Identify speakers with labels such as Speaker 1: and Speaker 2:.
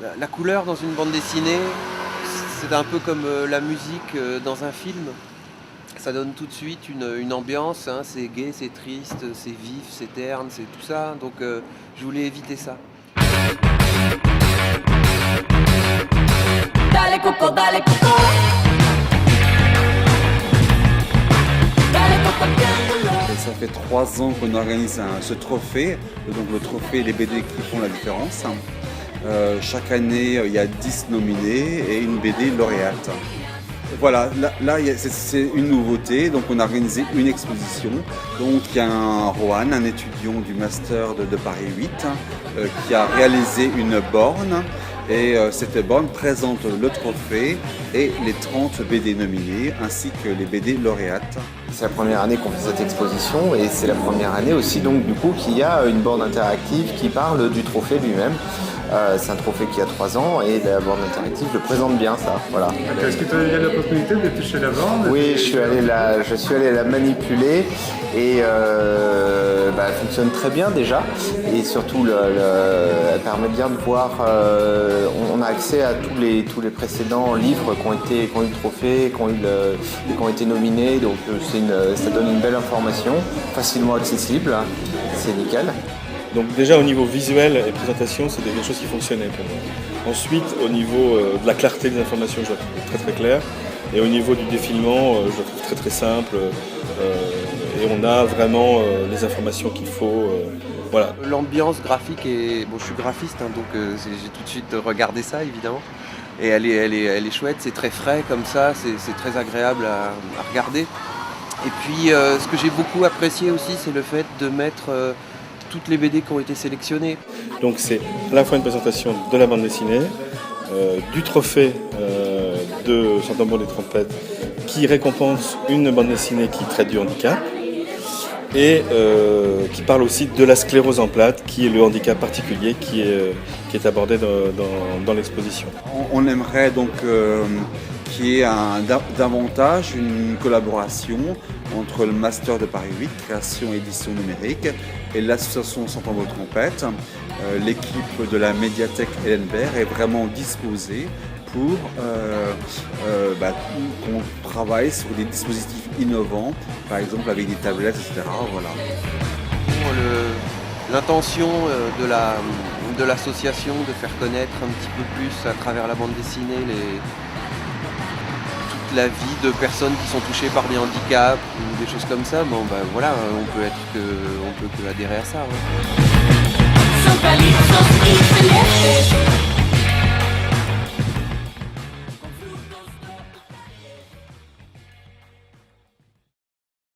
Speaker 1: La couleur dans une bande dessinée, c'est un peu comme la musique dans un film. Ça donne tout de suite une ambiance, hein, c'est gai, c'est triste, c'est vif, c'est terne, c'est tout ça. Donc je voulais éviter ça.
Speaker 2: Dale Coco, dale Coco. Dale Coco,
Speaker 3: Et ça fait 3 ans qu'on organise ce trophée, donc le trophée Les BD qui font la différence. Chaque année, il y a 10 nominés et une BD lauréate. Voilà, là c'est une nouveauté, donc on a organisé une exposition. Donc il y a un Rohan, un étudiant du master de Paris 8, qui a réalisé une borne. Et cette borne présente le trophée et les 30 BD nominés ainsi que les BD lauréates.
Speaker 4: C'est la première année qu'on fait cette exposition et c'est la première année aussi donc du coup qu'il y a une borne interactive qui parle du trophée lui-même. C'est un trophée qui a 3 ans et la borne interactive le présente bien ça. Voilà.
Speaker 5: Est-ce que tu as eu l'opportunité de toucher la borne?
Speaker 4: Oui, je suis allé la manipuler et elle fonctionne très bien déjà et surtout elle permet bien de voir. On a accès à tous les précédents livres qui ont eu le trophée, qui ont été nominés, donc ça donne une belle information, facilement accessible, c'est nickel.
Speaker 6: Donc déjà au niveau visuel et présentation, c'est des choses qui fonctionnaient pour moi. Ensuite, au niveau de la clarté des informations, je la trouve très très claire. Et au niveau du défilement, je la trouve très très simple. Et on a vraiment les informations qu'il faut. Voilà.
Speaker 1: L'ambiance graphique est... Bon, je suis graphiste, hein, donc j'ai tout de suite regardé ça, évidemment. Et elle est chouette, c'est très frais comme ça, c'est très agréable à regarder. Et puis, ce que j'ai beaucoup apprécié aussi, c'est le fait de mettre toutes les BD qui ont été sélectionnées.
Speaker 6: Donc c'est à la fois une présentation de la bande dessinée, du trophée de Chant-Tambour des Trompettes qui récompense une bande dessinée qui traite du handicap et qui parle aussi de la sclérose en plaques, qui est le handicap particulier qui est abordé dans l'exposition.
Speaker 3: On aimerait donc qu'il y ait davantage une collaboration entre le Master de Paris 8, création et édition numérique, et l'association Chant-Tambour des Trompettes. L'équipe de la médiathèque Hélène Bert est vraiment disposée pour qu'on travaille sur des dispositifs innovants, par exemple avec des tablettes, etc. Voilà.
Speaker 1: L'intention de l'association de faire connaître un petit peu plus à travers la bande dessinée toute la vie de personnes qui sont touchées par des handicaps ou des choses comme ça, on peut que adhérer à ça. Ouais.
Speaker 2: Son felices y felices.